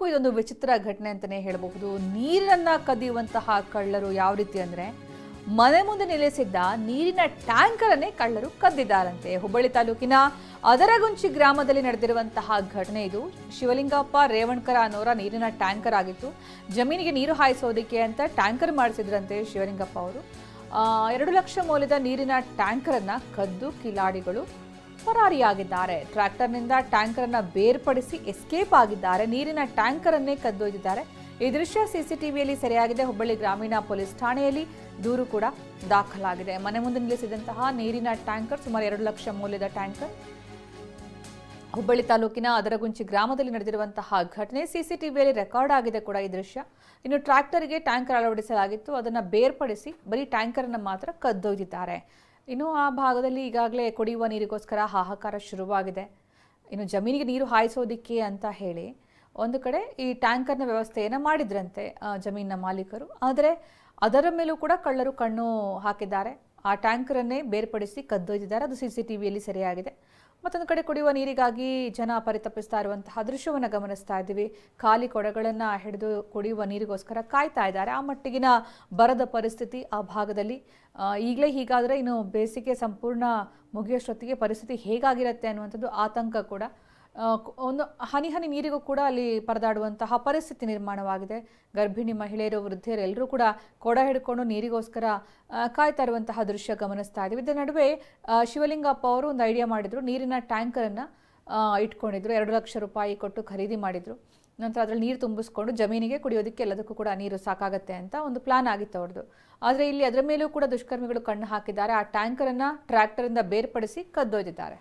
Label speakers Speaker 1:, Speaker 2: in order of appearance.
Speaker 1: ನಿಜಕ್ಕೂ ಇದೊಂದು ವಿಚಿತ್ರ ಘಟನೆ ಅಂತಾನೆ ಹೇಳಬಹುದು. ನೀರನ್ನ ಕದಿಯುವಂತಹ ಕಳ್ಳರು ಯಾವ ರೀತಿ ಅಂದ್ರೆ ಮನೆ ಮುಂದೆ ನಿಲ್ಲಿಸಿದ್ದ ನೀರಿನ ಟ್ಯಾಂಕರ್ ಅನ್ನೇ ಕಳ್ಳರು ಕದ್ದಿದ್ದಾರಂತೆ. ಹುಬ್ಬಳ್ಳಿ ತಾಲೂಕಿನ ಅದರಗುಂಚಿ ಗ್ರಾಮದಲ್ಲಿ ನಡೆದಿರುವಂತಹ ಘಟನೆ ಇದು. ಶಿವಲಿಂಗಪ್ಪ ರೇವಣ್ಕರ ಅನ್ನೋರ ನೀರಿನ ಟ್ಯಾಂಕರ್ ಆಗಿತ್ತು. ಜಮೀನಿಗೆ ನೀರು ಹಾಯಿಸೋದಕ್ಕೆ ಅಂತ ಟ್ಯಾಂಕರ್ ಮಾಡಿಸಿದ್ರಂತೆ ಶಿವಲಿಂಗಪ್ಪ ಅವರು. 2 ಲಕ್ಷ ಮೌಲ್ಯದ ನೀರಿನ ಟ್ಯಾಂಕರ್ ಅನ್ನ ಕದ್ದು ಕಿಲಾಡಿಗಳು ಪರಾರಿಯಾಗಿದ್ದಾರೆ. ಟ್ರ್ಯಾಕ್ಟರ್ನಿಂದ ಟ್ಯಾಂಕರ್ ಅನ್ನ ಬೇರ್ಪಡಿಸಿ ಎಸ್ಕೇಪ್ ಆಗಿದ್ದಾರೆ. ನೀರಿನ ಟ್ಯಾಂಕರ್ ಅನ್ನೇ ಕದ್ದೊಯ್ದಿದ್ದಾರೆ. ಈ ದೃಶ್ಯ ಸಿಸಿಟಿವಿಯಲ್ಲಿ ಸೆರೆಯಾಗಿದೆ. ಹುಬ್ಬಳ್ಳಿ ಗ್ರಾಮೀಣ ಪೊಲೀಸ್ ಠಾಣೆಯಲ್ಲಿ ದೂರು ಕೂಡ ದಾಖಲಾಗಿದೆ. ಮನೆ ಮುಂದೆ ನಿಲ್ಲಿಸಿದಂತಹ ನೀರಿನ ಟ್ಯಾಂಕರ್ ಸುಮಾರು 2 ಲಕ್ಷ ಮೌಲ್ಯದ ಟ್ಯಾಂಕರ್ ಹುಬ್ಬಳ್ಳಿ ತಾಲೂಕಿನ ಅದರಗುಂಚಿ ಗ್ರಾಮದಲ್ಲಿ ನಡೆದಿರುವಂತಹ ಘಟನೆ ಸಿಸಿಟಿವಿಯಲ್ಲಿ ರೆಕಾರ್ಡ್ ಆಗಿದೆ ಕೂಡ ಈ ದೃಶ್ಯ. ಇನ್ನು ಟ್ರ್ಯಾಕ್ಟರ್ಗೆ ಟ್ಯಾಂಕರ್ ಅಳವಡಿಸಲಾಗಿತ್ತು, ಅದನ್ನ ಬೇರ್ಪಡಿಸಿ ಬರೀ ಟ್ಯಾಂಕರ್ ಅನ್ನು ಮಾತ್ರ ಕದ್ದೊಯ್ದಿದ್ದಾರೆ. ಇನ್ನು ಆ ಭಾಗದಲ್ಲಿ ಈಗಾಗಲೇ ಕುಡಿಯುವ ನೀರಿಗೋಸ್ಕರ ಹಾಹಾಕಾರ ಶುರುವಾಗಿದೆ. ಇನ್ನು ಜಮೀನಿಗೆ ನೀರು ಹಾಯಿಸೋದಿಕ್ಕೆ ಅಂತ ಹೇಳಿ ಒಂದು ಕಡೆ ಈ ಟ್ಯಾಂಕರ್ನ ವ್ಯವಸ್ಥೆಯನ್ನು ಮಾಡಿದ್ರಂತೆ ಜಮೀನಿನ ಮಾಲೀಕರು. ಆದರೆ ಅದರ ಮೇಲೂ ಕೂಡ ಕಳ್ಳರು ಕಣ್ಣು ಹಾಕಿದ್ದಾರೆ. ಆ ಟ್ಯಾಂಕರನ್ನೇ ಬೇರ್ಪಡಿಸಿ ಕದ್ದೊಯ್ದಿದ್ದಾರೆ. ಅದು ಸಿಸಿಟಿವಿಯಲ್ಲಿ ಸೆರೆಯಾಗಿದೆ. ಮತ್ತೊಂದು ಕಡೆ ಕುಡಿಯುವ ನೀರಿಗಾಗಿ ಜನ ಪರಿತಪಿಸ್ತಾ ಇರುವಂತಹ ದೃಶ್ಯವನ್ನು ಗಮನಿಸ್ತಾ ಇದ್ದೀವಿ. ಖಾಲಿ ಕೊಡಗಳನ್ನು ಹಿಡಿದು ಕುಡಿಯುವ ನೀರಿಗೋಸ್ಕರ ಕಾಯ್ತಾ ಇದ್ದಾರೆ. ಆ ಮಟ್ಟಿಗಿನ ಬರದ ಪರಿಸ್ಥಿತಿ ಆ ಭಾಗದಲ್ಲಿ. ಈಗಲೇ ಹೀಗಾದರೆ ಇನ್ನು ಬೇಸಿಗೆ ಸಂಪೂರ್ಣ ಮುಗಿಯೋಷ್ಟೊತ್ತಿಗೆ ಪರಿಸ್ಥಿತಿ ಹೇಗಾಗಿರುತ್ತೆ ಅನ್ನುವಂಥದ್ದು ಆತಂಕ ಕೂಡ. ಒಂದು ಹನಿ ಹನಿ ನೀರಿಗೂ ಕೂಡ ಅಲ್ಲಿ ಪರದಾಡುವಂತಹ ಪರಿಸ್ಥಿತಿ ನಿರ್ಮಾಣವಾಗಿದೆ. ಗರ್ಭಿಣಿ ಮಹಿಳೆಯರು, ವೃದ್ಧರು ಎಲ್ಲರೂ ಕೂಡ ಕೊಡ ಹಿಡ್ಕೊಂಡು ನೀರಿಗೋಸ್ಕರ ಕಾಯ್ತಾ ಇರುವಂತಹ ದೃಶ್ಯ ಗಮನಿಸ್ತಾ ಇದ್ದೀವಿ. ಇದರ ನಡುವೆ ಶಿವಲಿಂಗಪ್ಪ ಅವರು ಒಂದು ಐಡಿಯಾ ಮಾಡಿದ್ರು. ನೀರಿನ ಟ್ಯಾಂಕರನ್ನು ಇಟ್ಕೊಂಡಿದ್ರು. 2 ಲಕ್ಷ ರೂಪಾಯಿ ಕೊಟ್ಟು ಖರೀದಿ ಮಾಡಿದ್ರು. ನಂತರ ಅದರಲ್ಲಿ ನೀರು ತುಂಬಿಸ್ಕೊಂಡು ಜಮೀನಿಗೆ ಕುಡಿಯೋದಕ್ಕೆ ಎಲ್ಲದಕ್ಕೂ ಕೂಡ ನೀರು ಸಾಕಾಗತ್ತೆ ಅಂತ ಒಂದು ಪ್ಲಾನ್ ಆಗಿತ್ತು ಅವ್ರದ್ದು. ಆದರೆ ಇಲ್ಲಿ ಅದರ ಮೇಲೂ ಕೂಡ ದುಷ್ಕರ್ಮಿಗಳು ಕಣ್ಣು ಹಾಕಿದ್ದಾರೆ. ಆ ಟ್ಯಾಂಕರನ್ನು ಟ್ರ್ಯಾಕ್ಟರಿಂದ ಬೇರ್ಪಡಿಸಿ ಕದ್ದೊಯ್ದಿದ್ದಾರೆ.